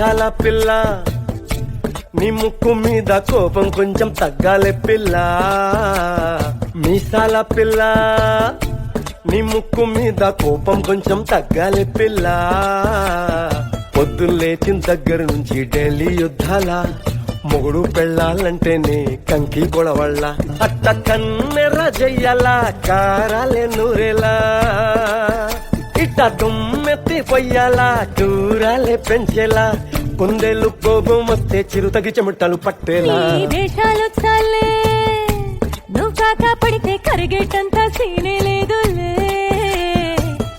మీసాల పిల్ల నీ ముక్కు మీద కోపం కొంచెం తగ్గాలే పిల్ల. మీసాల పిల్ల నీ ముక్కు మీద కోపం కొంచెం తగ్గాలే పిల్ల. పొద్దున్న లేచిన దగ్గర నుంచి డైలీ యుద్ధాల మొగుడు పెళ్ళాలంటేనే కంకి గొడవళ్ళ. అట్ట కన్నెర్ర చెయ్యాల కారాలే నూరేలా, ఇట్ట దుమ్మెత్తి పొయ్యాలా కూరాలే పెంచేలా. కొందేళ్ళు కోపం వస్తే చిరుతగి చెమటలు పట్టేలా. వేషాలు చాలే నువ్వు కాక పడితే కరిగేటంత సీనే లేదులే.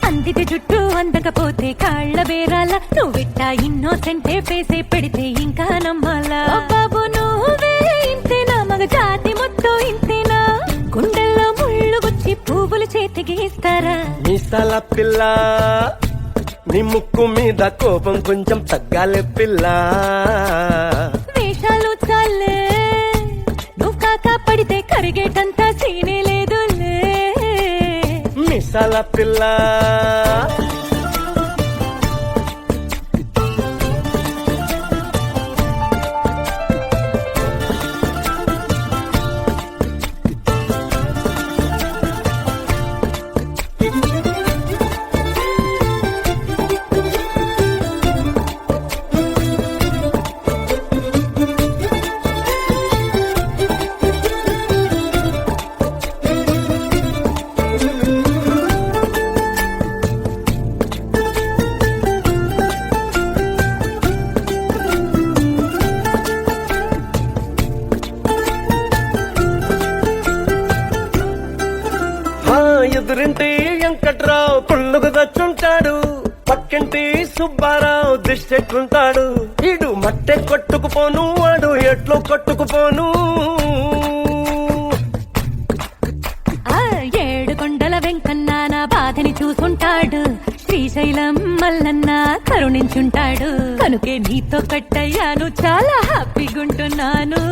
అందితే జుట్టు అందకపోతే కాళ్ళ బేరాల. నువ్విట్టా ఇన్నోసెంటే ఫేసే పెడితే ఇంకా నమ్మాలా. బాబు నువ్వే ఇంతేనా, మగ జాతి మొత్తం ఇంతేనా. గుండెల్లో ముళ్ళు గుచ్చి పువ్వులు చేతికి ఇస్తారా. మీసాల పిల్ల నీ ముక్కు మీద కోపం కొంచెం తగ్గాలే పిల్ల. వేషాలు చాలే నువ్వు కాక పడితే కరిగేటంత సీనే లేదులే. మీసాల పిల్ల ఎదురింటి వెంకట్రావు పుల్లుకు దచ్చుంటాడు, పక్కింటి సుబ్బారావు దిష్టెట్లుంటాడు. ఈడు మట్టె కొట్టుకుపోను వాడు ఎట్లో కొట్టుకుపోను. ఏడు కొండల వెంకన్న నా బాధని చూసుంటాడు, శ్రీశైలం మల్లన్న కరుణించుంటాడు. కనుకే నీతో కట్టయ్యాను, చాలా హ్యాపీగుంటున్నాను.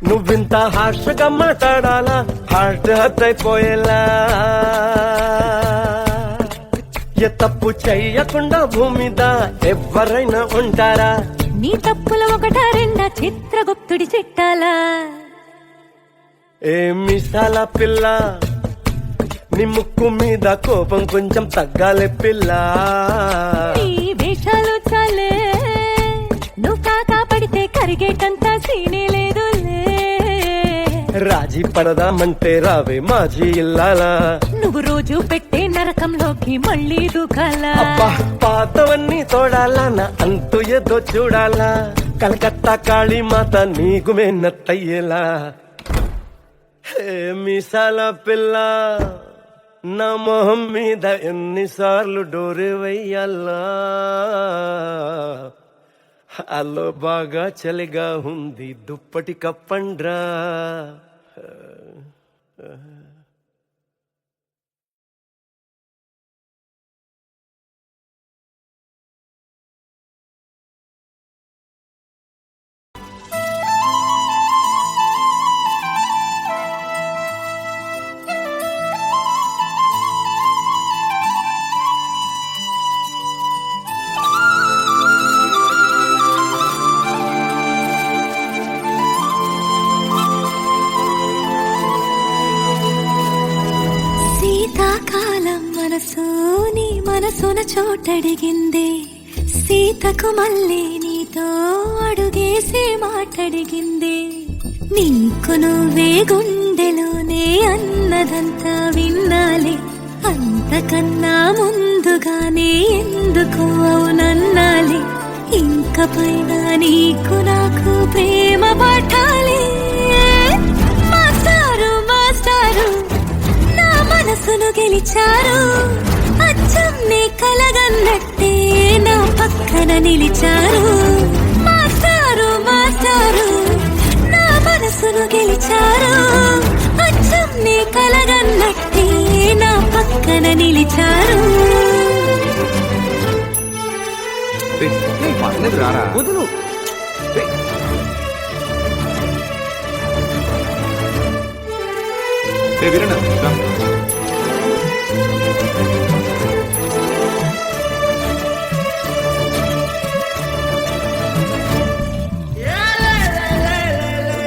నువ్వింత హార్షగా మాట్లాడాలా, హార్ట్ హర్ట్ అయిపోయేలా. ఏ తప్పు చెయ్యకుండా భూమిద ఎవరైనా ఉంటారా. నీ తప్పుల ఒకటా రెండా చిత్రగుప్తుడి చిట్టాలా. ఏ మీసాల పిల్ల నీ ముక్కు మీద కోపం కొంచెం తగ్గాలే పిల్ల. నీ వేషాలు చాలే నువ్వు కాకా పడితే కరిగేటంత సీనే లేదులే. రాజీ పడదామంటే రావే మాజీ ఇల్లాలా. నువ్వు రోజు పెట్టే నరకంలోకి మళ్ళీ దూకాలా. అబ్బా పాతవన్నీ తోడాలా, నా అంతు ఏదో చూడాలా. కలకత్తా కాళీ మాత నీకు మెన్నత్తయ్యేలా. హే మీసాల పిల్ల నా మొహం మీద ఎన్నిసార్లు డోరే వెయ్యాలా. అల్లో బాగా చలిగా ఉంది దుప్పటి కప్పండ్రా. శీతాకాలం మనసు నీ మనసున చోటడిగింది. సీతకు మళ్ళీ నీతో అడుగేసి మాటడిగింది. నీకు నువ్వే గుండెలోనే అన్నదంతా విన్నాలి. అంతకన్నా ముందుగానే ఎందుకు అవునన్నాలి. ఇంక పైన నీకు నాకు ప్రేమ పట్టాలి. మాస్టారు మాస్టారు నా మనసును గెలిచారు. అచ్చం నీ కలగన్నట్టే నా పక్కన నిలిచారు. మాస్టారు మాస్టారు నా మనసును గెలిచారు. అచ్చం నీ కలగన్నట్టే నా పక్కన నిలిచారు. వదులు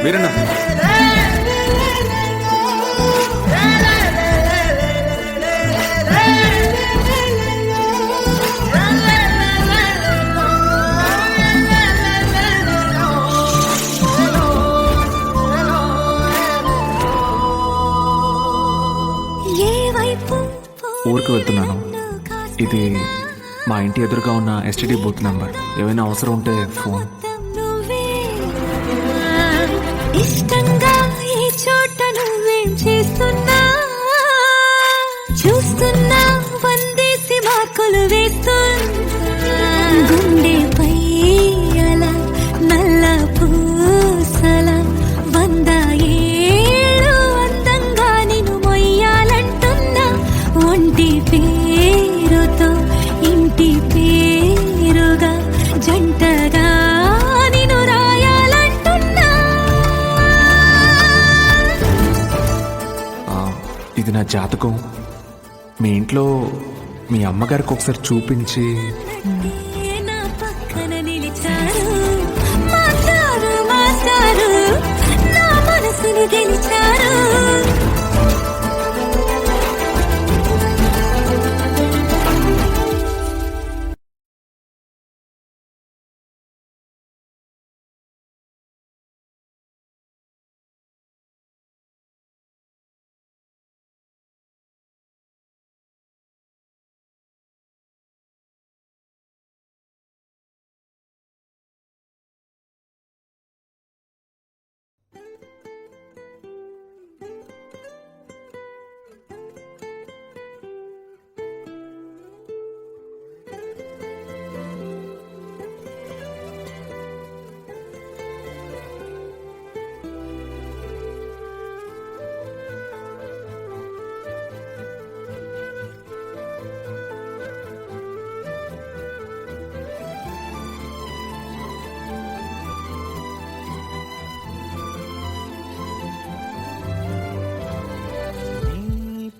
వీరన్న ఊరికి వెళ్తున్నాను. ఇది మా ఇంటి ఎదురుగా ఉన్న ఎస్టీడీ బూత్ నంబర్. ఏమైనా అవసరం ఉంటే ఫోన్. ఇష్టంగా ఈ చోట నువ్వేం చేస్తున్నా చూస్తున్నా వందేసి మార్కులు వేస్తున్నా గుండెపై అలా నల్ల పూసల 100 ఏళ్ళు అందంగా నిన్ను మొయ్యాలంటున్నా ఒంటి పేరుతో ఇంటి పేరుగా జంటగా నిన్ను రాయాలంటున్నా. ఇది నా జాతకం. మీ ఇంట్లో మీ అమ్మగారికి ఒకసారి చూపించి. నా పక్కన నిలిచారు మాస్టారు మాస్టారు నా మనసుని గెలిచారు.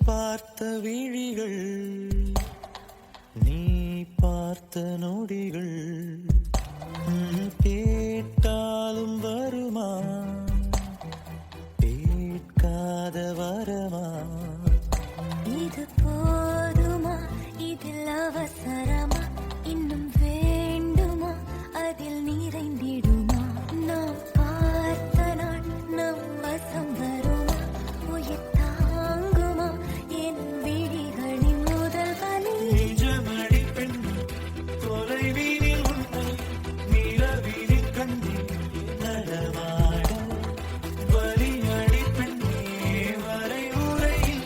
பார்த்த விழிகள் நீ பார்த்த நொடிகள் கேட்டாலும் வருமா கேட்காத வரமா இது போதுமா இதில் அவசரமா இன்னும் வேண்டுமா அதில் நிறைந்திடுமா நாம் பார்த்த நாள் நம் வசம் வருமா உயிர் தாங்குமா என் விழிகளின் முதல் வலி நிஜமடி பெண் தொலைவீனில் உன்னை நிலவினில் கண்டி நடமாட வலியடி பெண்ணே வரை உரையில்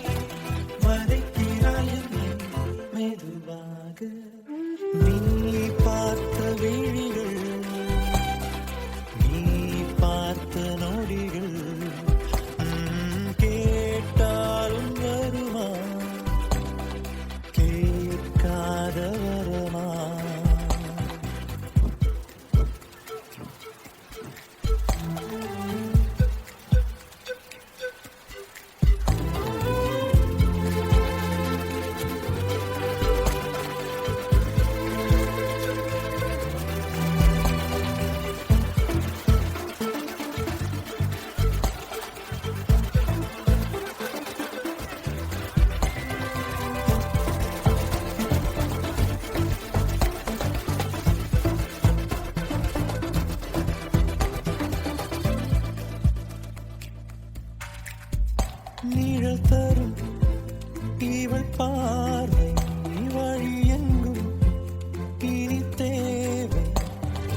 வதைக்கிறாய் என்னை மெதுவாக நீ பார்த்த விழிகள் நீ பார்த்த நொடிகள் கேட்டாலும் வருமா கேட்காத வரமா நிழல் தரும் இவள் பார்வை வழி எங்கும் இனி தேவை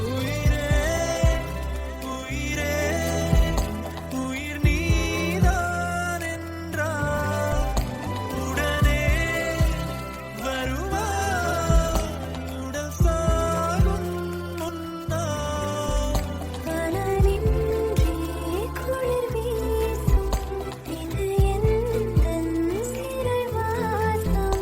உயிரே உயிரே உயிர் நீதான் என்றால் உடனே வருவாய் உடல் சாகும் முன்னால் மலரின்றி குளிர் வீசும் இது எந்தன் சிறை வாசம்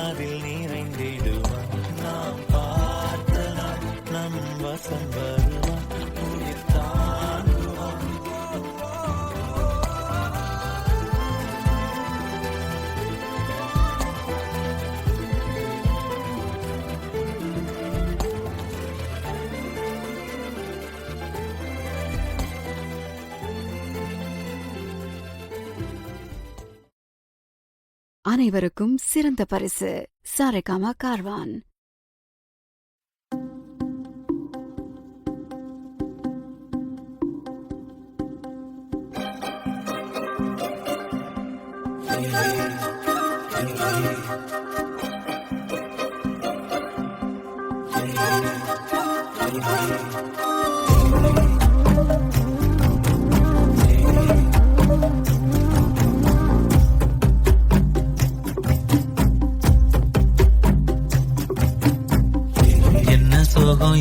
அதில் நிறைந்திடுமா நாம் பார்த்த நாள் நம் வசம் வருமா உயிர் தாங்குமா அனைவருக்கும் சிறந்த பரிசு சாரேகாமா கார்வான்.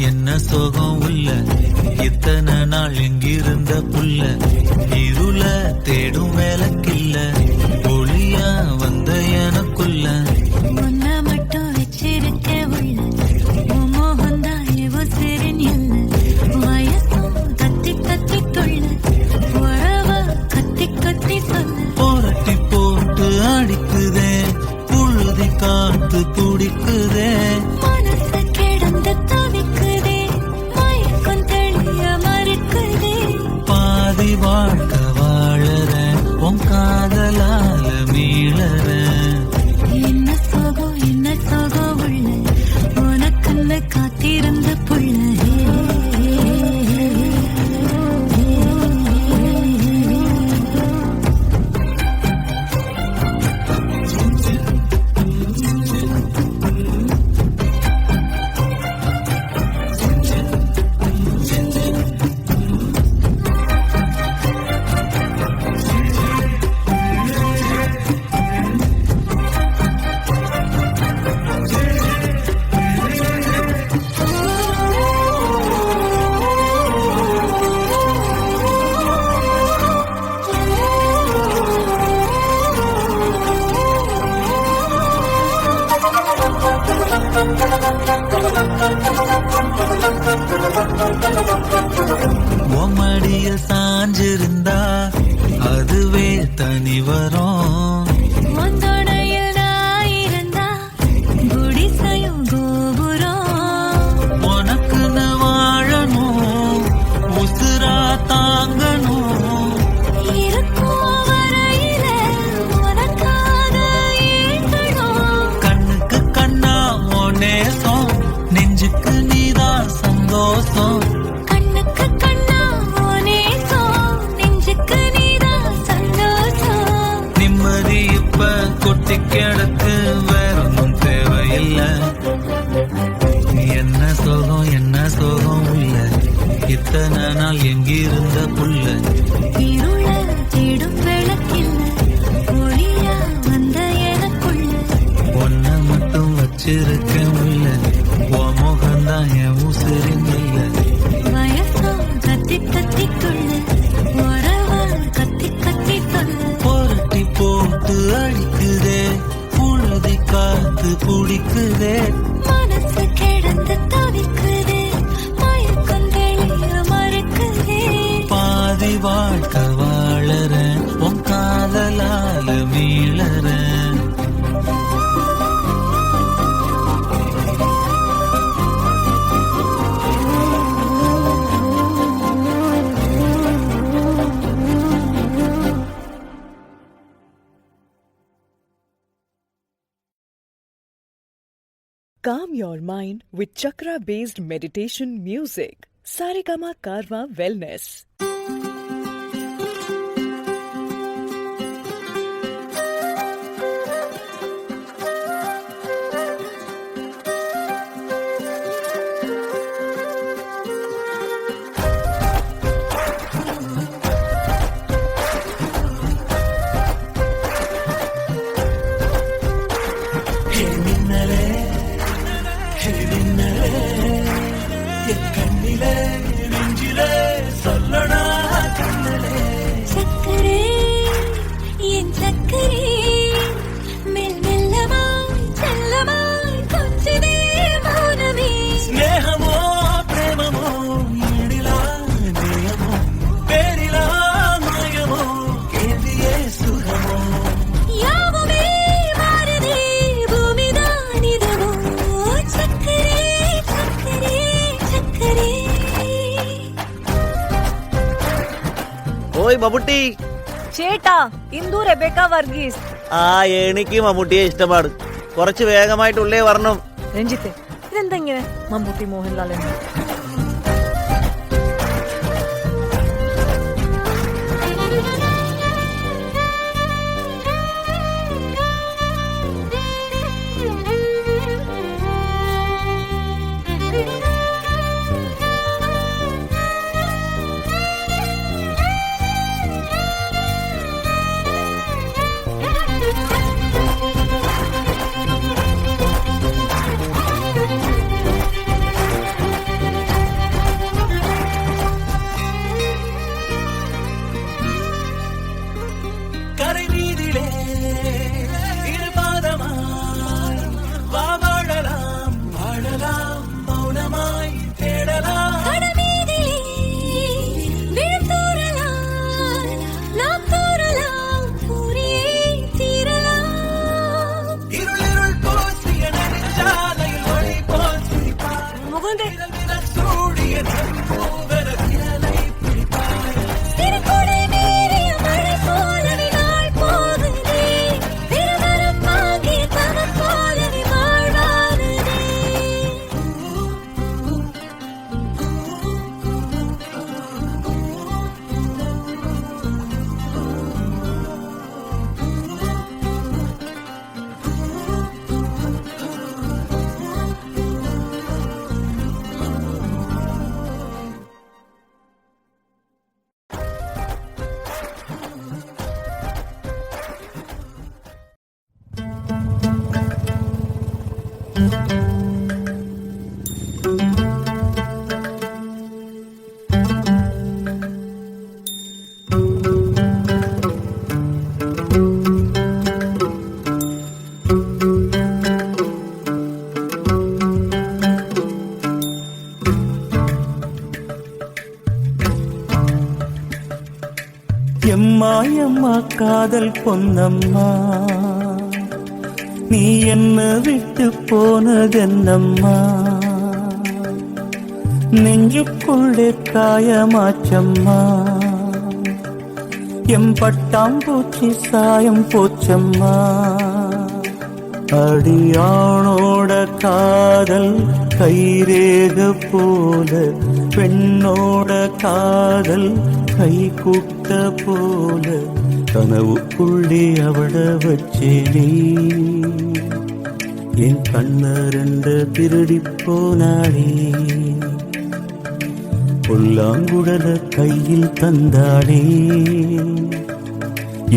என்ன சோகம் உள்ள இத்தனை நாள் எங்கிருந்த புள்ள இருள தேடும் வேலைக்கில்ல ஒளியா வந்த எனக்குள்ள ஒன்ன மட்டும் வச்சிருக்க உள்ள மோகந்தான் இவ சிறின் வயசும் கத்தி கத்தி தொள்ள உறவ கத்தி கத்தி சொல்ல போரட்டி போட்டு அடிக்குதே புழுதி காத்து துடிக்குதே மனசு கிடந்து தவிக்குதே மயக்கம் தெளிய மறுக்குதே பாதி வாழ்க்கை வாழற உன் காதலால மீளற என்ன சோகம் உள்ள உனக்குன்னு காத்திருந்த புள்ள மடிய சாஞ்சிருந்தா அதுவே தனி வரும் ஒந்தோடையில் நான் இருந்தா குடிசையும் கோபுரம் உனக்குன்னு வாழணும் உசுரா தாங்கணும் இருக்கும் வரையில உனக்காக ஏங்கணும் கண்ணுக்கு கண்ணா உன் நேசம் நெஞ்சுக்கு நீதான் சந்தோஷம் கண்ணுக்கு கண்ணா உனேசம் நெஞ்சுக்கு நீதான் சந்தோஷம் நிம்மதி இப்ப கொட்டி கிடக்கு வேற ஒன்றும் தேவையில்லை என்ன சோகம் உள்ள இத்தனை நாள் எங்கிருந்த புள்ள இருள தேடும் விளக்கில்ல ஒளியா வந்த எனக்குள்ள ஒன்ன மட்டும் வச்சிருக்கேன் உள்ள உன் முகம்தான் என் உசிரின் இல்ல வயசும் கத்தி கத்தி துள்ள உறவ கத்தி கத்தி சொல்ல புரட்டி போட்டு அடிக்குதே புழுதி காத்து பிடிக்குதே மனசு கிடந்து தவிக்குதே மயக்கம் தெளிய மறுக்குதே பாதி வாழ்க்கை வாழற உன் காதலால மீளற Calm your mind with chakra-based meditation music. Saregama Karwa Wellness. சக்கரே என் சக்கரே மெல் மெல்லமாய் செல்ல ഓയ് മമ്മൂട്ടി. ചേട്ടാ ഇന്ദു റെബേക്ക വർഗീസ്. എനിക്ക് മമ്മൂട്ടിയെ ഇഷ്ടമാണ്. കുറച്ച് വേഗമായിട്ടുള്ളേ വരണം. രഞ്ജിത്തെ ഇതെന്താ ഇങ്ങനെ മമ്മൂട്ടി മോഹൻലാൽ എന്ന്? எம்மா காதல் பொன்னம்மா, நீ என்ன விட்டு போனதென்னம்மா, நெஞ்சுக்குள்ளே காயமாச்சம்மா, எம் பட்டாம்பூச்சி சாயம் போச்சம்மா. அடியானோட காதல் கைரேக போல, பெண்ணோட காதல் கை கூட்ட போல, கனவுக்குள்ளே அவட வச்சேனே, என் கண்ணரண்ட திருடி போனாளே, புல்லாங்குழல கையில் தந்தாளே,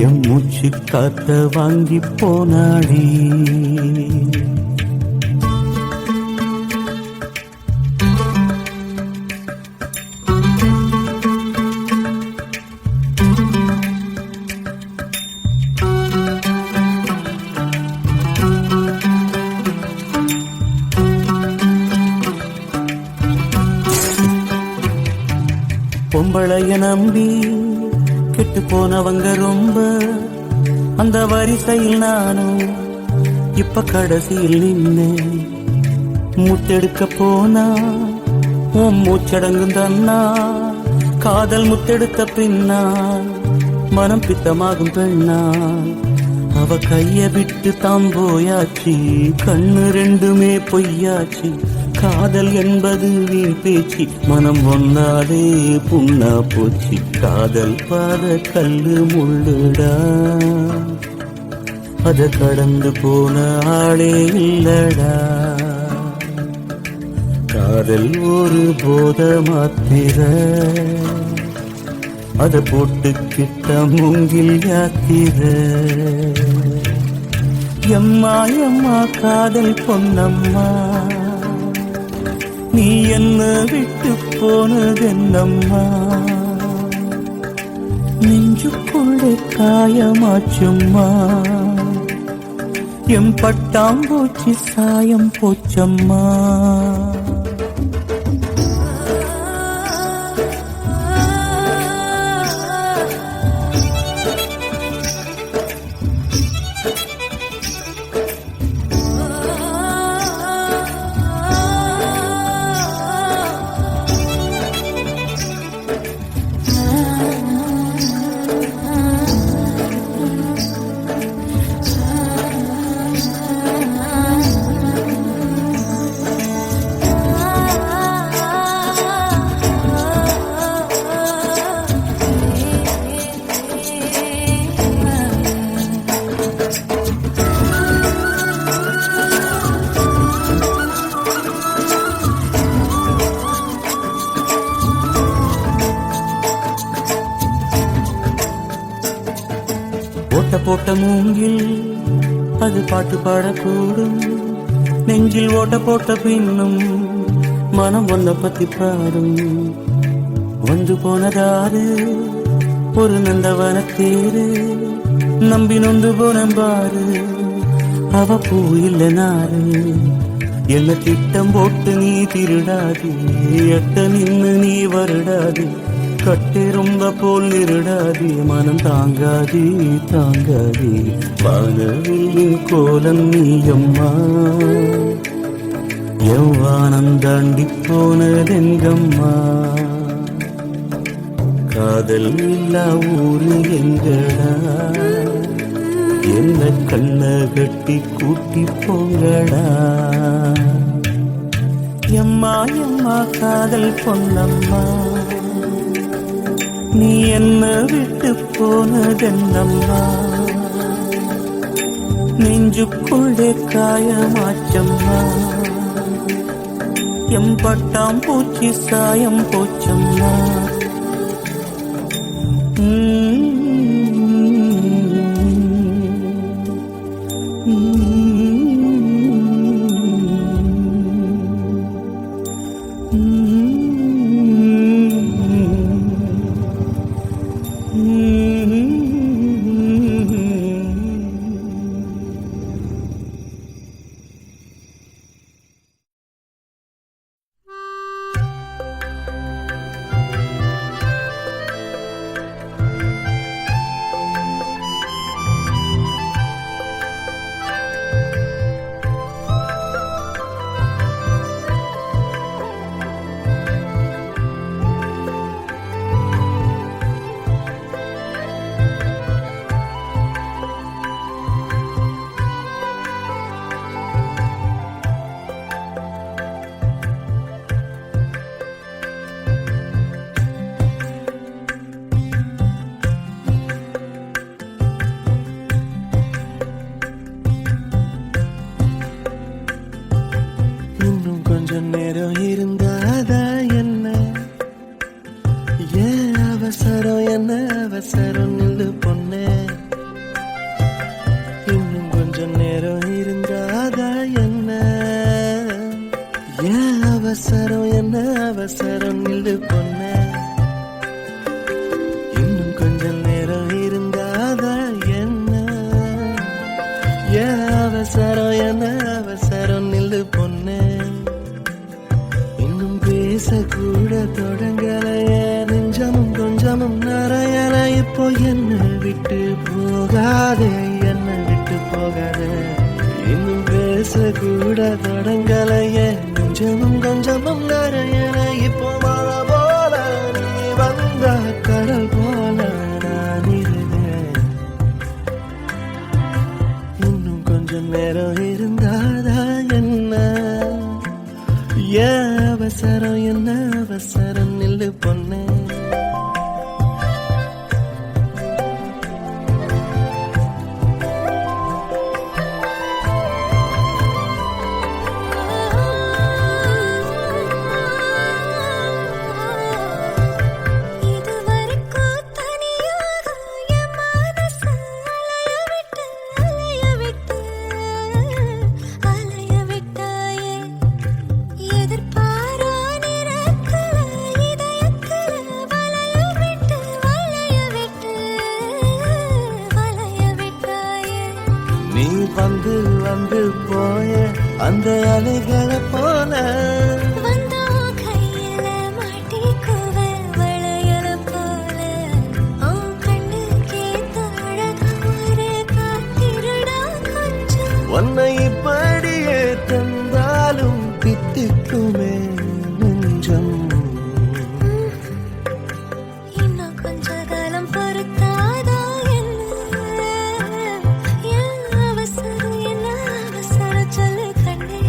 எம் மூச்சு காத்த வாங்கி போனாளே. பொம்பளைய நம்பி கெட்டு போனவங்க ரொம்ப, அந்த வரிசையில் நானும் இப்ப கடைசியில் நின்னு, முத்தெடுக்க போனா உன் மூச்சடங்கும் தன்னா, காதல் முத்தெடுத்த பின்னா மனம் பித்தமாகும் பெண்ணா, அவ கைய விட்டு தாம் போயாச்சு, கண்ணு ரெண்டுமே பொய்யாச்சு, காதல் என்பது வீண் பேச்சு, மனம் ஒன்னாலே புண்ணா போச்சு, காதல் பாத கல்லு முள்ளுடா, அத கடந்து போன ஆளே இல்லடா, காதல் ஒரு போத மாத்திர, அத போட்டுக்கிட்ட மூங்கில் யாத்திர. எம்மா எம்மா காதல் பொன்னம்மா, நீ என்ன விட்டு போனதென்னம்மா, நெஞ்சுக்குள்ளே காயமாச்சும்மா, எம் பட்டாம்பூச்சி சாயம் போச்சம்மா. போட்ட மூங்கில் அது பாட்டு பாடக்கூடும். நெஞ்சில் ஓட்ட போட்ட பின்னும் மனம் ஒன்ன பத்தி பாடும். வந்து போனதாரு ஒரு நந்தவன தேரு, நம்பி நொந்து போனம்பாரு அவ பூ இல்ல நாரு. என்ன திட்டம் போட்டு நீ திருடாது, எட்ட நின்னு நீ வருடாது, கட்டு ரொம்ப போல் இருடாது, மனம் தாங்காது தாங்காது. வானவில்லின் கோலம் நீ அம்மா, எவ்வானம் தாண்டி போனதெங்கம்மா. காதல் இல்லா ஊரு எங்கடா, என்ன கண்ண கட்டி கூட்டி போங்கடா. எம்மா எம்மா காதல் பொன்னம்மா, நீ என்ன விட்டு போனதென்னம்மா. நெஞ்சுக்குள்ளே காயமாச்சம்மா, எம்பட்டாம் பூச்சி சாயம் போச்சம்மா. அவசரம் நில்லு பொண்ணே, இன்னும் கொஞ்சம் நேரம் இருந்தாதா என்ன? ஏன் அவசரம் என்ன அவசரம் நில்லு பொண்ணே, இன்னும் கொஞ்சம் நேரம் இருந்தாதா என்ன? ஏன் அவசரம் என்ன அவசரம் நில்லு பொண்ணே, இன்னும் பேசக்கூட தொடங்கலையே, நெஞ்சமும் கொஞ்சமும் நிறையல. இப்போ என்ன விட்டு போகாதே, என்ன விட்டு போகாதே, இன்னும் பேசக்கூட தொடங்கலையே, நெஞ்சமும் கொஞ்சமும் நிறையல. இப்போ மழை போல நீ வந்த கடல் போல நான் இருந்தேன், இன்னும் கொஞ்சம் நேரம் இருந்தாதா என்ன? ஏன் அவசரம் என்ன அவசரம் நில்லு பொண்ணே. நீ வந்து வந்து போய அந்த அலைகளை போல கையில மாட்டிக்குவ வளையல போல, கண்ணுக்கே தழகார காத்திருடா கொஞ்சம். உன்னை இப்படியே தந்தாலும் பித்திக்குமே நெஞ்சம். இன்னும் கொஞ்ச காலம் பொறுத்தாதா என்ன? அவசரம் என்ன அவசரம் சொல்லு கண்ணே,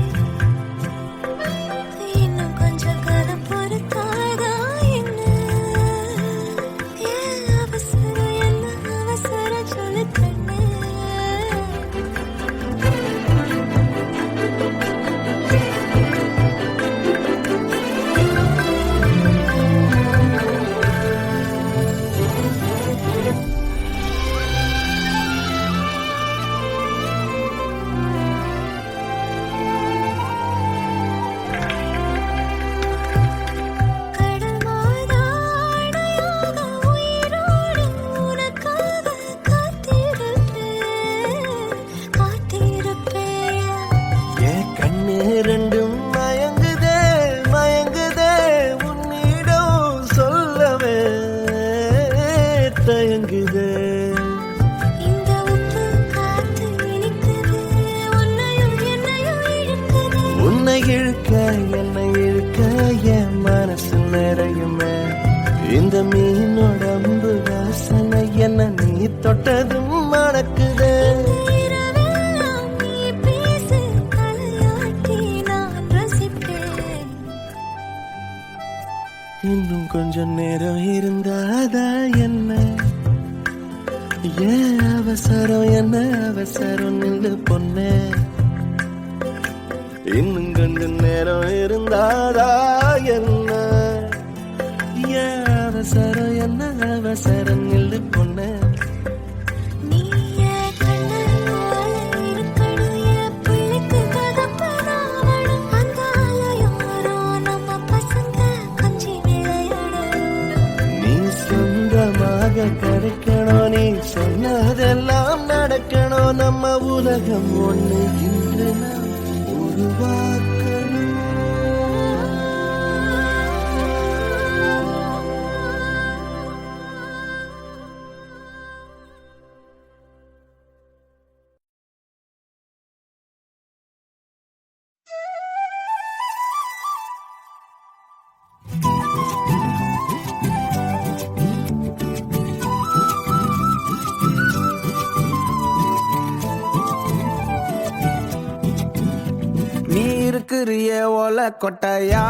இழுக்க என்னை இழுக்க என் மனசு நிறையுமே இந்த மீனோட அம்பு வாசனை என்ன நீ தொட்டதும் மணக்குதே இரவெல்லாம் நீ பேசு தலையாட்டி நான் ரசிப்பேன் இன்னும் கொஞ்சம் நேரம் இருந்தாதா என்ன ஏன் அவசரம் என்ன அவசரம் நில்லு பொண்ணே இன்னும் கொஞ்சம் நேரம் இருந்தாதா என்ன ஏன் அவசரம் என்ன அவசரம் நில்லு பொண்ணே நீயே கண்ணால இருக்கணும் என் பிள்ளைக்கு கதப்பனாவணும் அந்த ஆலயோரோ நம்ம பசங்க கொஞ்சி விளையாடணும் நீ சொந்தமாக கிடைக்கணும் நீ சொன்னதெல்லாம் நடக்கணும் நம்ம உலகம் ஒண்ணு இன்று நாம் உருவாக்கணும் நீ இருக்கிறியே ஓலை கொட்டாயா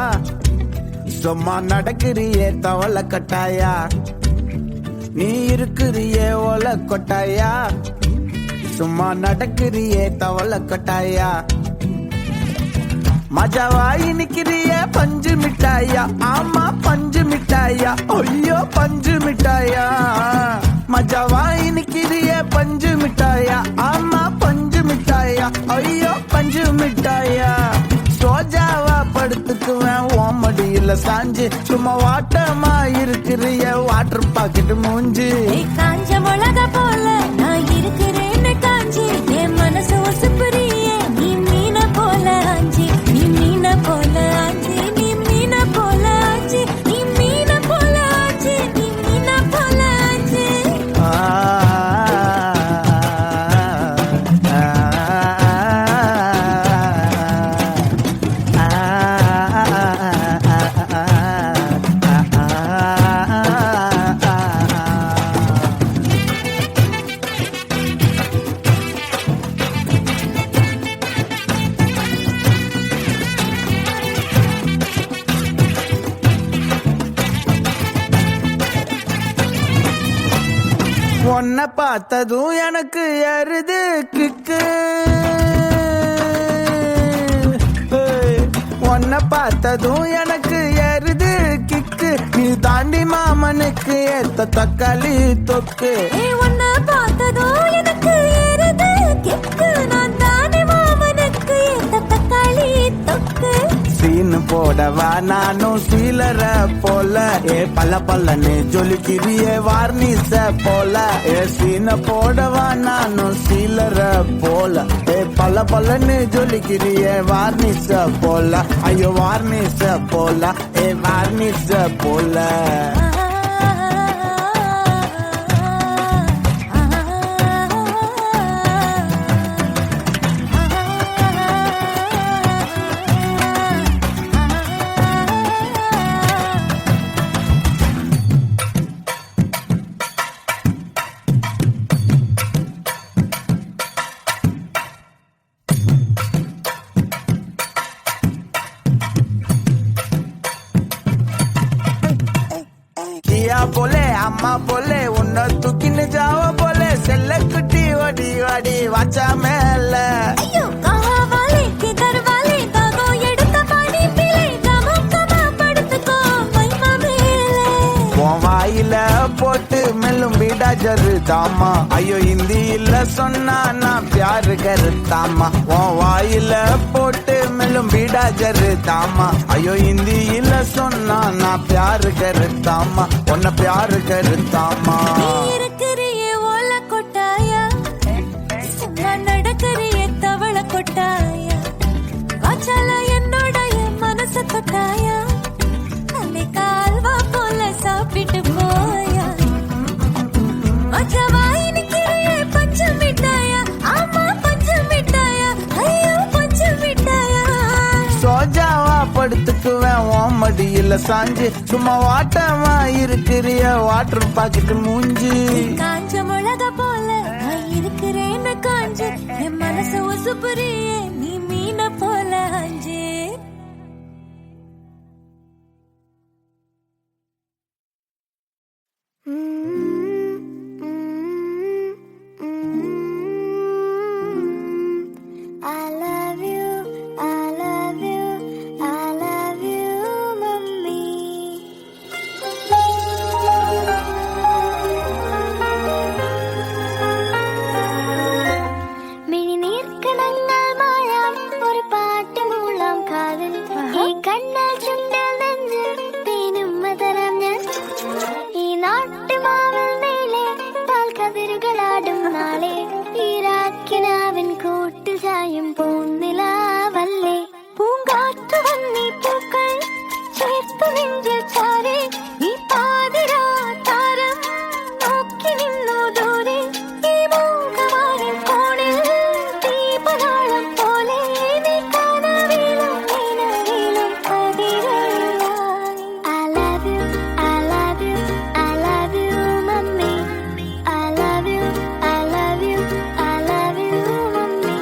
சும்மா நடக்கிறியே தவளை கட்டாயா நீ இருக்கிறியே ஓலை கொட்டாயா சும்மா நடக்கிறியே தவளை கட்டாயா மஜாவாய் நிக்கிறிய பஞ்சு மிட்டாயா ஆமா பஞ்சு மிட்டாயா ஐயோ பஞ்சு மிட்டாயா மஜாவாய் நிக்கிறிய பஞ்சு மிட்டாயா ஆமா பஞ்சு மிட்டாயா ஐயோ பஞ்சு மிட்டாயா சோஜாவா படுத்துக்குவேன் ஓமடியில சாஞ்சு சும்மா வாட்டமா இருக்கிறிய வாட்டர் பாக்கெட் மூஞ்சி காஞ்ச மிளகா போல நான் இருக்கிறேன்னு காஞ்சி என் மனசு ஒசுப்புறியே நீ மீன போல ஆஞ்சி நீ மீன போல ஆஞ்சி நீ மீன போல ஆஞ்சி நீ மீன போல ஆஞ்சி நீ மீன போல ஆஞ்சி உன்னை பார்த்ததும் எனக்கு எருது கிக்கு உன்னை பார்த்ததும் எனக்கு எருது கிக்கு நீ தாண்டி மாமனுக்கு ஏத்த தக்காளி தொக்கு உன்னை பார்த்ததோ எனக்கு ஏறுது கிக்கு நான் தானே மாமனுக்கு ஏத்த தக்காளி தொக்கு சீனு போடவா நானும் சீலர போல ஏ பல்ல பல்லன்னு ஜொலிக்கிறியே வார்னிச போல ஏ சீன போடவா நானும் சீலர போல ஏ பல்ல பல்லன்னு ஜொலிக்கிறியே வார்னிச போல ஐயோ வார்னிச போல ஏ வார்னிச போல போலே அம்மா போலே உன்னை தூக்கின்னு ஜாவ போலே செல்ல குட்டி வடி வடி வாச்சா மேல ஐயோ கஹாவாலே கிதர்வாலே காகோ எடுத்த பாடி பிளே கம கம படுத்துக்கோ மைமா மேலே உன் வாயில போட்டு மெல்லும் பீடா ஜரு தாமா ஐயோ ஹிந்தியில சொன்னா நான் பியாரு கருத்தாமா உன் வாயில போட்டு மெல்லும் பீடா ஜரு தாமா ஐயோ ஹிந்தியில சொன்னா நான் பியாரு கருத்தாமா உன்னை பியாரு கருத்தாமா இருக்கிறியே ஓல கொட்டாயா சும்மா நடக்கறியே தவள கொட்டாயா வாச்சால என்னோட என் மனசு கொட்டாயா அன்னை கால்வா போல சாப்பிட்டு போயா மச்சவாய் நிக்கிறியே பஞ்சு மிட்டாயா ஆமா பஞ்சு மிட்டாயா ஐயோ பஞ்சு மிட்டாயா சோஜ மடியில சாஞ்சு சும்மா வாட்டமா இருக்கிறிய வாட்டர் பாக்கெட் மூஞ்சி காஞ்ச மிளகா போல நான் இருக்கிறேன்னு காஞ்சு என் மனசு உசுப்புறியே நீ மீன போல அஞ்சு I love you, I love you, I love you, mummy. മിഴിനീർക്കണങ്ങൾ മായാം ഒരു പാട്ട് മൂളാം കാതിൽ ഈ കണ്ണൽ ചുണ്ടൽ നെഞ്ച് തേനും മതരാം ഞാൻ ഈ നാട്ടുമാവിൽ നീളെ പാൽക്കതിരുകളാടും നാളെ ഈരാക്കിനാവിൻ കൂട്ടിൽ ചായും പൂന്നിലാവല്ലേ പൂങ്കാറ്റു വന്നീ പൂക്കൾ ചേർത്തു നെഞ്ചിൽ ചാരെ ഈ പാതിരാ താരം നോക്കി നിന്നു ദൂരെ ഈ മൂകമാരിൻ കോണിൽ ദീപനാളം പോലെ നീ കനവിലും നിലവിലും കതിരായി I love you, I love you, I love you, mummy. I love you, I love you, I love you, mummy.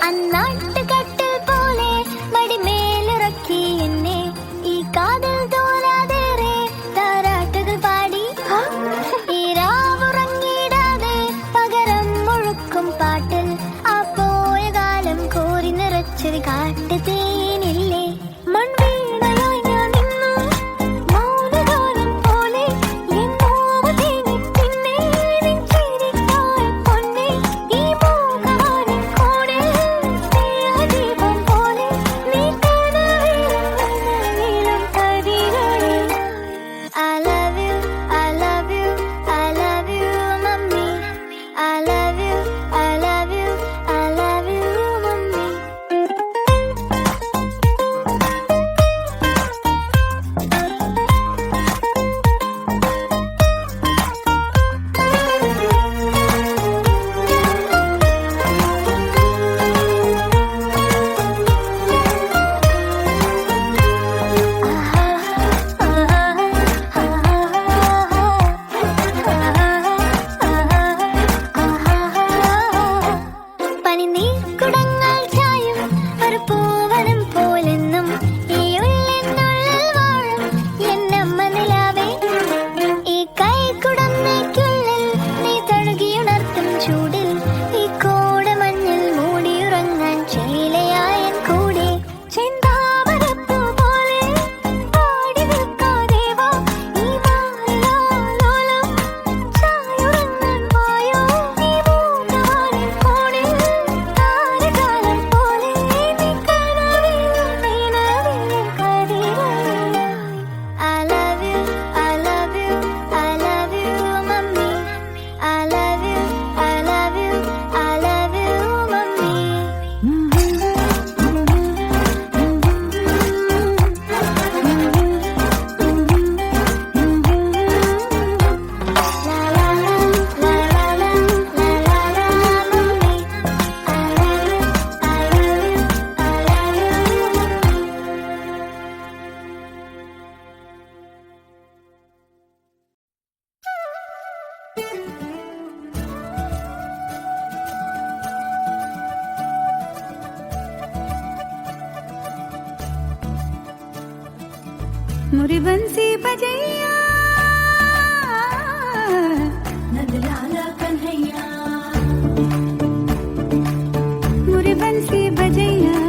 അന്നാട്ടുകട്ടിൽ പോലെ മടിമേലിറക്കി എന്നെ ഈ കാതിൽ തോരാതേറെ താരാട്ടുകൾ പാടി ഈ രാവുറങ്ങിടാതെ പകരം മുഴുക്കും പാട്ടിൽ ആ പോയ കാലം കോരി നിറച്ചൊരു കാട്ടുതേനില്ലേ മൺവീണയായി ഞാൻ നിന്നു മൗനഗാനം പോലെ എന്നോവ് തേനി പിന്നെ നെഞ്ചിരിക്കായ പൊന്നെ ഈ മൂകമാരിൻ കോണിൽ സ്നേഹദീപം പോലെ നീ കനവിലും നിലവിലും കതിരായി I love you, I love you, I love you, mummy. I love you, I love you, I love you, mummy. പനിനീർക്കുടങ്ങൾ ചായും ഒരു പൂവനം പോലെന്നും ഈ ഉള്ളിനുള്ളിൽ വാഴും എന്നമ്മ നിലാവേ ഈ കൈക്കുടന്നയ്ക്കുള്ളിൽ നീ തഴുകിയുണർത്തും ചൂടിൽ ഈ കോടമഞ്ഞിൽ മൂടിയുറങ്ങാൻ ചേലയായ കൂടെ ചെന്താമരപ്പൂ പോലെ പാടി നിൽക്കാതെ വാ ഈ മാറിലാലോലം ചായുറങ്ങാൻ വായോ ഈ മൂകമാരിൻ കോണിൽ താരകാലം പോലെ നീ കനവിലും നിലവിലും കതിരായി I love you, I love you, I love you, mummy. I love you, I love you, I love you, mummy. La la la, la la la, la la la, mummy. I love you, I love you, I love you, mummy. मुरी बंसी बजैया नंदलाला कन्हैया मुरी बंसी बजैया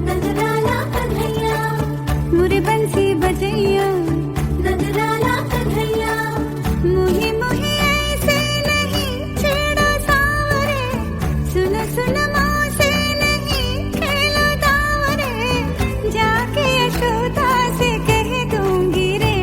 नंदलाला कन्हैया मुरी बंसी बजैया नंदलाला कन्हैया मुही मुही ऐसे नहीं छेड़ा सावरे सुन सुन माँ से नहीं खेलो दावरे जाके यशोदा से कह दूंगी रे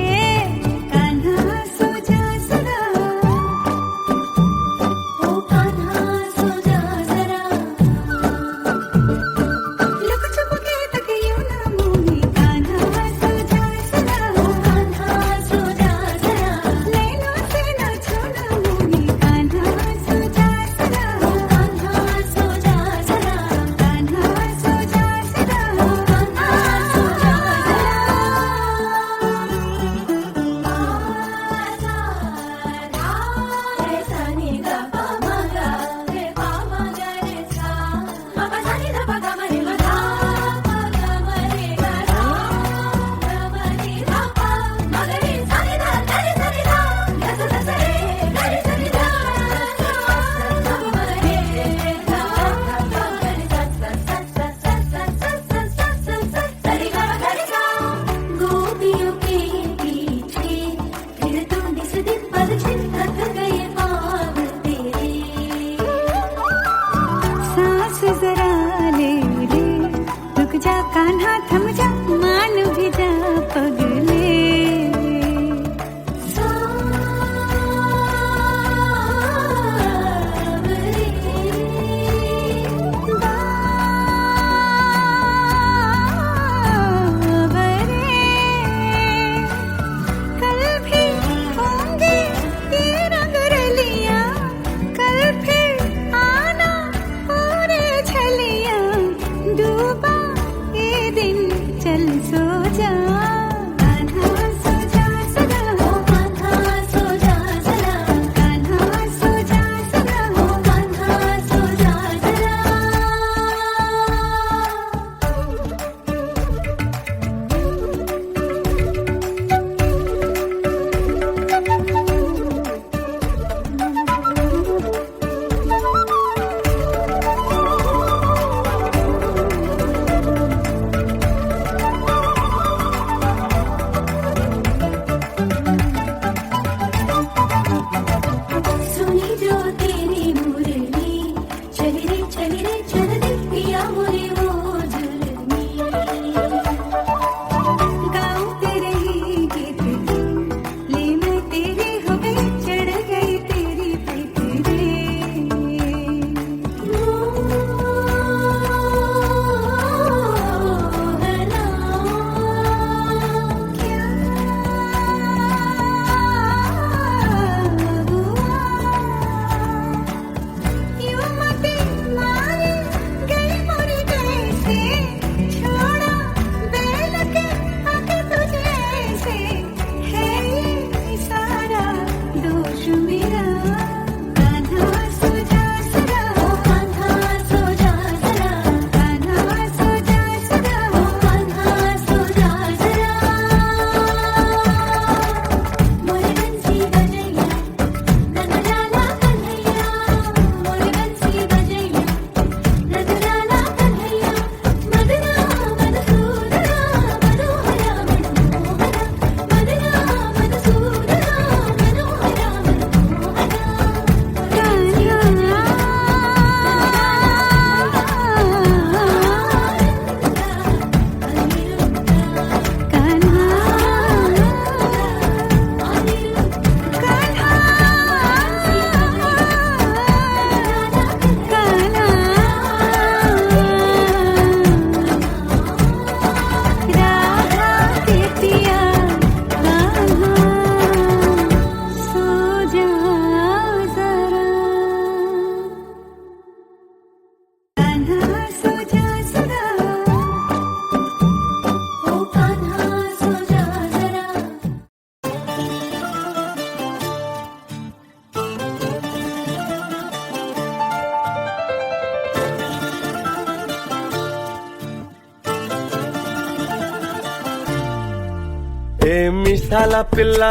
మీసాల పిల్ల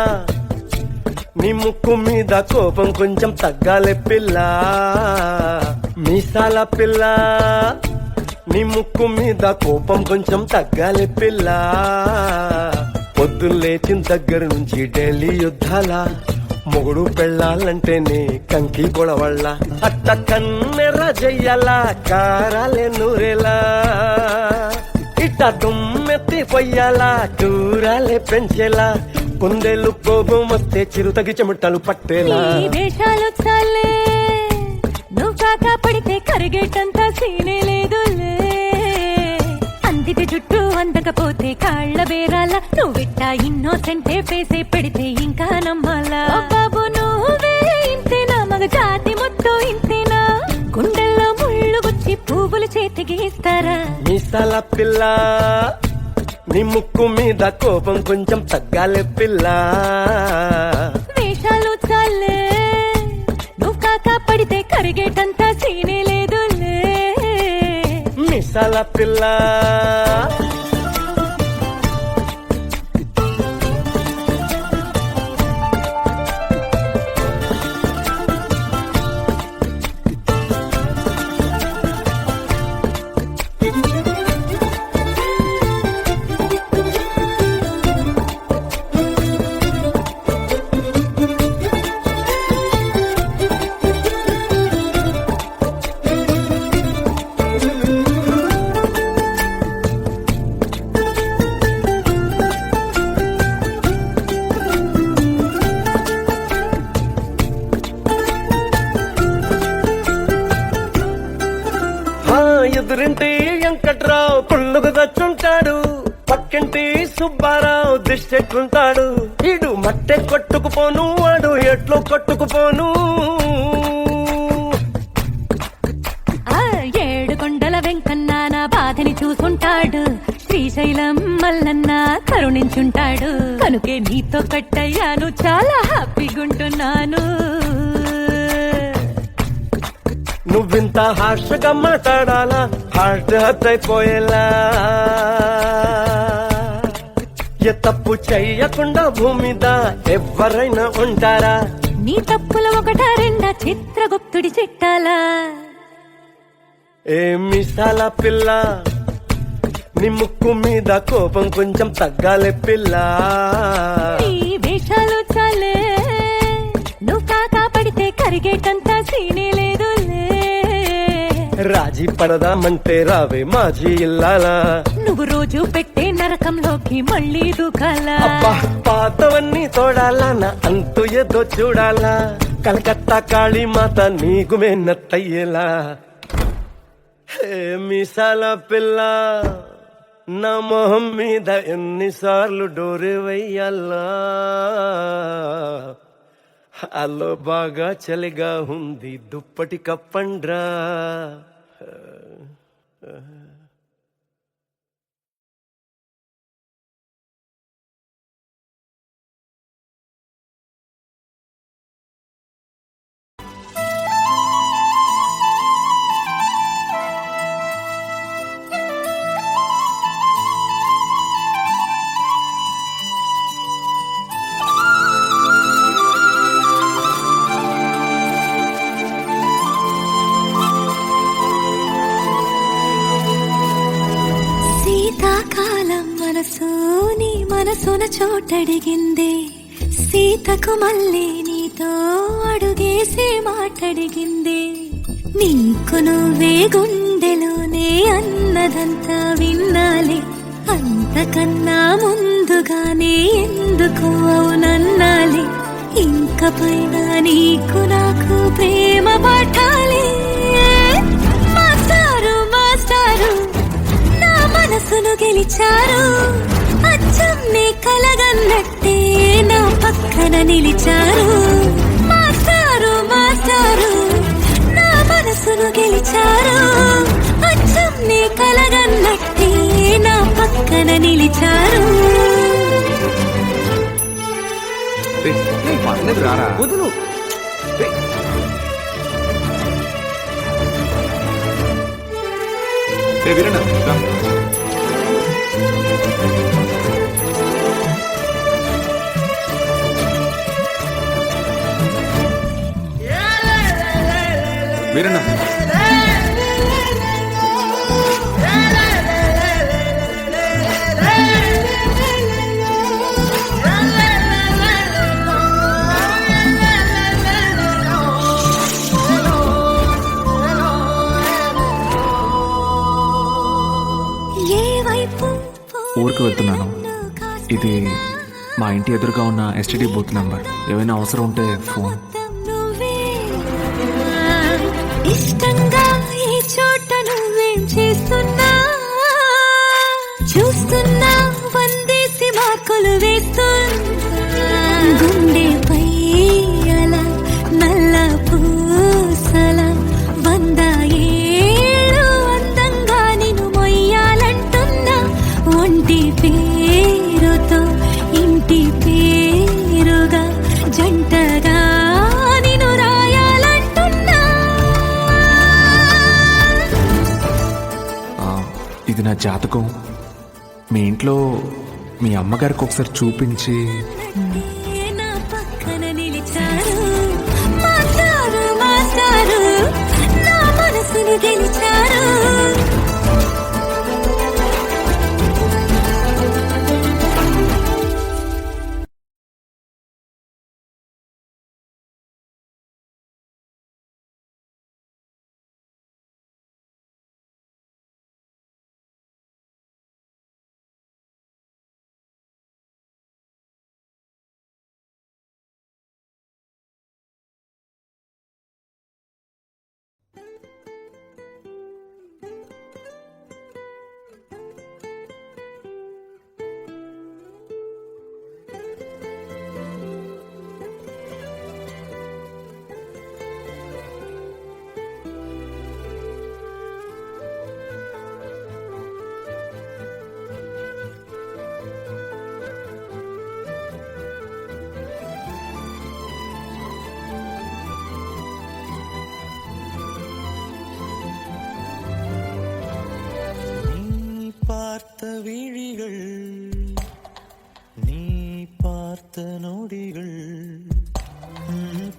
నీ ముక్కు మీద కోపం కొంచెం తగ్గాలి పిల్ల మీసాల పిల్ల నీ ముక్కు మీద కోపం కొంచెం తగ్గాలి పిల్ల పొద్దున్న లేచిన దగ్గర నుంచి ఢిల్లీ యుద్ధాల మొగుడు పెళ్ళాలంటేనే కంకి గొడవళ్ళ అట్ట కన్నెర జయ్యాల కారాలే నూరేలా ఇట్ట దుమ్మెత్తి పొయ్యాలా కూరాలే పెంచేలా కుందేలు కోపం వస్తే చిరుతగి చెమటలు పట్టేలా నీ వేషాలు చాలే నువ్వు కాక పడితే కరిగేటంత సీనే లేదులే అందితే జుట్టు అందకపోతే కాళ్ళ బేరాల నువ్విట్ట ఇన్నోసెంటే ఫేసే పెడితే ఇంకా నమ్మాలా బాబు నువ్వే ఇంతేనా మగ జాతి మొత్తం ఇంతేనా గుండెల్లో ముళ్ళు గుచ్చి పువ్వులు చేతికి ఇస్తారా మీసాల పిల్ల నీ ముక్కు మీద కోపం కొంచెం తగ్గాలి పిల్ల వేషాలు చాలే నువ్వు కాక పడితే కరిగేటంత సీనే లేదులే మీసాల పిల్ల ఎదురింటి వెంకట్రావు పుల్లుకు తెచ్చుంటాడు పక్కింటి సుబ్బారావు దిష్టెట్టుంటాడు ఇడు మట్టె కొట్టుకుపోను వాడు ఎట్లు కొట్టుకుపోను ఏడు కొండల వెంకన్న నా బాధని చూసుంటాడు శ్రీశైలం మల్లన్న కరుణించుంటాడు కనుకే నీతో కట్టయ్యాను చాలా హ్యాపీగుంటున్నాను నువ్వింత హార్ష్గా మాట్లాడాలా హార్ట్ హర్ట్ అయిపోయేలా ఏ తప్పు చెయ్యకుండా భూమిద ఎవరైనా ఉంటారా నీ తప్పుల ఒకటా రెండా చిత్రగుప్తుడి చిట్టాలా ఏ మీసాల పిల్ల నీ ముక్కు మీద కోపం కొంచెం తగ్గాలి పిల్ల నీ వేషాలు చాలే నువ్వు కాకా పడితే కరిగేటంత సీనే లేదులే రాజీ పడదామంటే రావే మాజీ ఇల్లాలా నువ్వు రోజు పెట్టే నరకంలోకి మళ్ళీ దూకాలా అబ్బా పాతవన్నీ తోడాలా నా అంతు ఏదో చూడాలా కలకత్తా కాళీమాత నీకు మెన్నత్తయ్యేలా హే మీసాల పిల్ల నా మొహం మీద ఎన్నిసార్లు డోరే వెయ్యాలా అల్లో బాగా చలిగా ఉంది దుప్పటి కప్పండ్రా శీతాకాలం మనసు నీ మనసున చోటడిగింది సీతకు మళ్ళీ నీతో అడుగేసే మాటడిగింది నీకు నువ్వే గుండెలోనే అన్నదంతా విన్నాలి అంతకన్నా ముందుగానే ఎందుకు అవునన్నాలి ఇంక పైన నీకు నాకు ప్రేమ పాఠాలి మాస్టారు మాస్టారు నా మనసును గెలిచారు అచ్చం నీ కలగన్నట్టే నా పక్కన నిలిచారు మాస్టారు మాస్టారు నా మనసును గెలిచారు అచ్చం నీ కలగన్నట్టే నా పక్కన నిలిచారు వదులు వీరన్న ఏ వైపు ఊరికి వెళ్తున్నాను. ఇది మా ఇంటి ఎదురుగా ఉన్న ఎస్టీడీ బూత్ నంబర్. ఏమైనా అవసరం ఉంటే ఫోన్. నువ్వే ఇష్టంగా ఈ చోట నువ్వేం చేస్తున్నా చూస్తున్నా వందేసి మార్కులు వేస్తున్నా గుండెపై అలా నల్ల పూసల 100 ఏళ్ళు అందంగా నిన్ను మొయ్యాలంటున్నా ఒంటి పేరుతో ఇంటి పేరుగా జంటగా నిన్ను రాయాలంటున్నా ఇది నా జాతకం. మీ ఇంట్లో మీ అమ్మగారికి ఒకసారి చూపించి. నా పక్కన నిలిచారు మాస్టారు నా మనసును గెలిచారు பார்த்த விழிகள் நீ பார்த்த நொடிகள்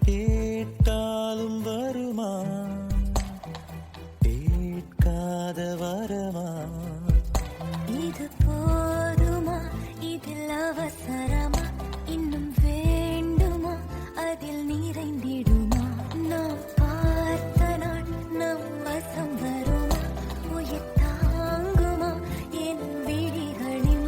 கேட்டாலும் வருமா கேட்காத வரமா இது போதுமா இதில் அவசரமா இன்னும் வேண்டுமா அதில் நிறைந்திடுமா நாம் பார்த்த நாள் நம் வசம் வருமா உயிர் தாங்குமா என் விழிகளின்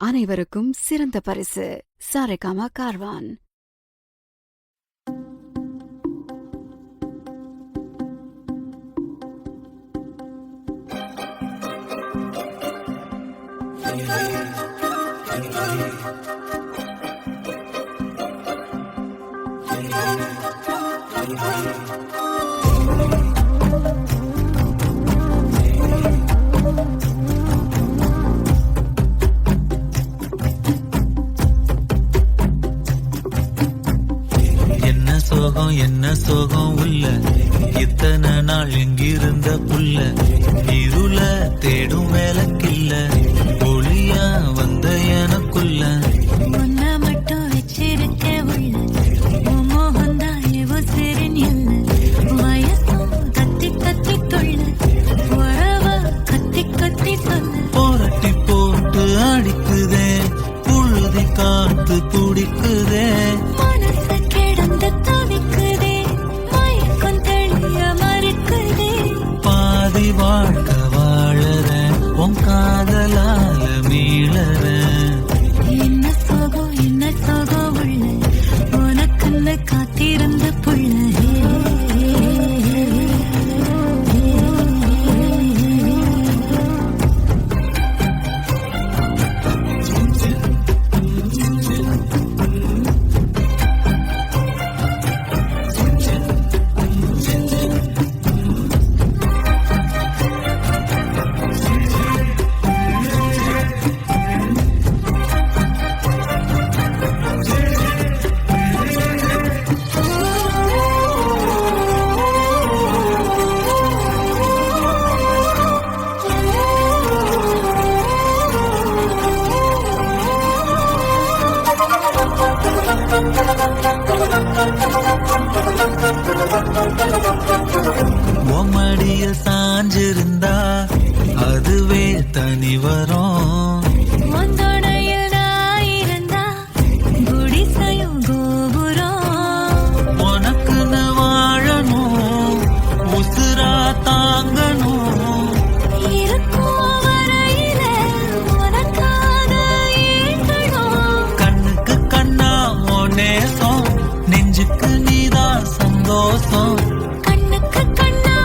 அனைவருக்கும் சிறந்த பரிசு சாரேகாமா கார்வான். என்ன சோகம் உள்ள இத்தனை நாள் எங்கிருந்த புள்ள இருள தேடும் வேலைக்கில்ல ஒளியா வந்த எனக்குள்ள உன்னை மட்டும் வச்சிருக்க உள்ள உன் மோகந்தான் எவோ சிறின் இல்ல வயசும் கத்தி கத்தி தொள்ள உறவ கத்தி கத்தி சொல்ல போரட்டி போட்டு அடிக்குதே புழுதி காத்து துடிக்குதே மனசு கிடந்து தவிக்குதே மயக்கம் தெளிய மறுக்குதே பாதி வாழ்க்கை வாழற உன் காதலால மீளற என்ன சோகம் உள்ள உனக்குன்னு காத்திருந்த புள்ள மடியில் சாஞ்சிருந்தா அதுவே தனி வரும் வந்தோடையில் நான் இருந்தா குடிசையும் கோபுரம் உனக்குன்னு வாழணும் உசுரா தாங்கணும் இருக்கும் வரையில உனக்காக ஏங்கணும் கண்ணுக்கு கண்ணா உன் நேசம் நெஞ்சுக்கு நீதான் சந்தோஷம் கண்ணுக்கு கண்ணா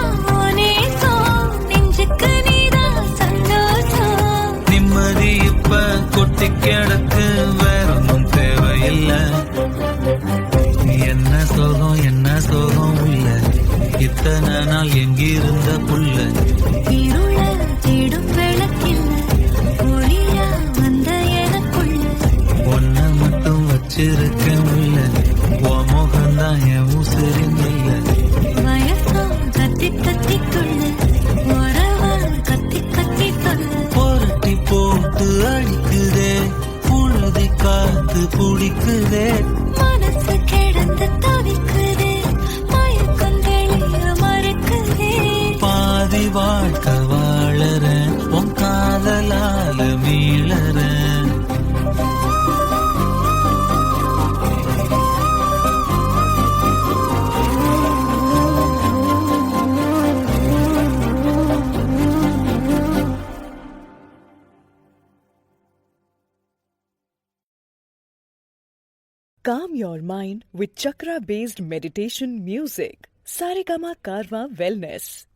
நேசம் நெஞ்சுக்கு நீதான் சந்தோஷம் நிம்மதி இப்ப கொட்டி கிடக்கு வேற ஒன்றும் தேவையில்லை என்ன சோகம் உள்ள இத்தனை நாள் எங்கிருந்த புள்ள இருள தேடும் விளக்கில்ல ஒளியா வந்த எனக்குள்ள ஒன்ன மட்டும் வச்சிருக்க உள்ள உன் முகம்தான் என் உசிரின் இல்ல வயசும் கத்தி கத்தி துள்ள உறவ கத்தி கத்தி சொல்ல புரட்டி போட்டு அடிக்குதே புழுதி காத்து பிடிக்குதே மனசு கிடந்து தவிக்குதே மயக்கம் தெளிய மறுக்குதே பாதி வாழ்க்கை வாழற உன் காதலால மீளற Calm your mind with chakra-based meditation music. Saregama Karwa Wellness.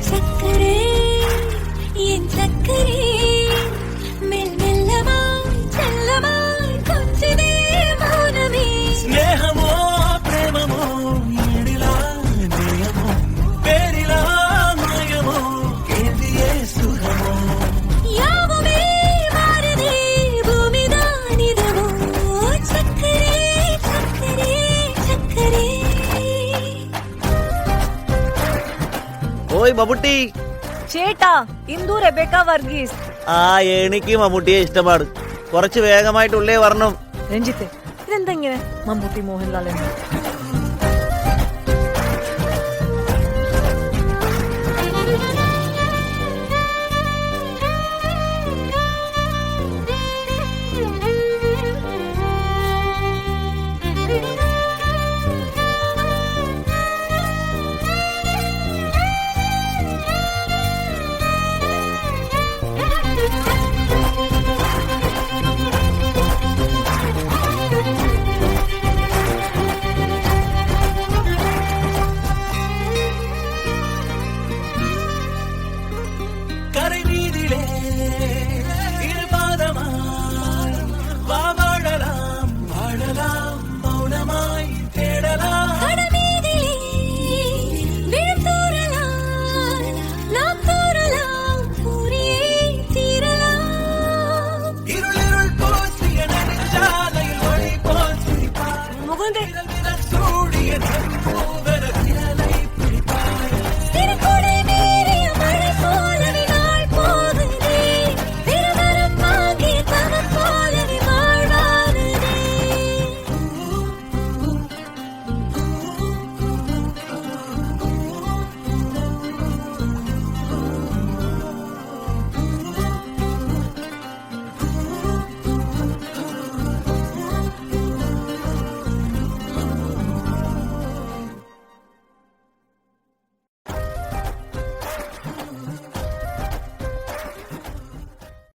சக்கரே என் சக்கரே மெல் மெல்லமாய் செல்லமாய் கொஞ்சினே மௌனமே స్నేహమో ప్రేమమో ఈడిలా నేయమో పేరిలా మాయమో కేదియే సుఖమో யாவுமே மாறுதே பூமிதான் இதுவோ சக்கரே சக்கரே சக்கரே ஓய் பபுட்டி ചേട്ടാ ഇന്ദു റെബേക്ക വർഗീസ് ആ എനിക്ക് മമ്മൂട്ടിയെ ഇഷ്ടമാണ്. കുറച്ച് വേഗമായിട്ട് ഉള്ളേ വരണം. രഞ്ജിത്തെ ഇതെന്താ ഇങ്ങനെ മമ്മൂട്ടി മോഹൻലാൽ എന്ന്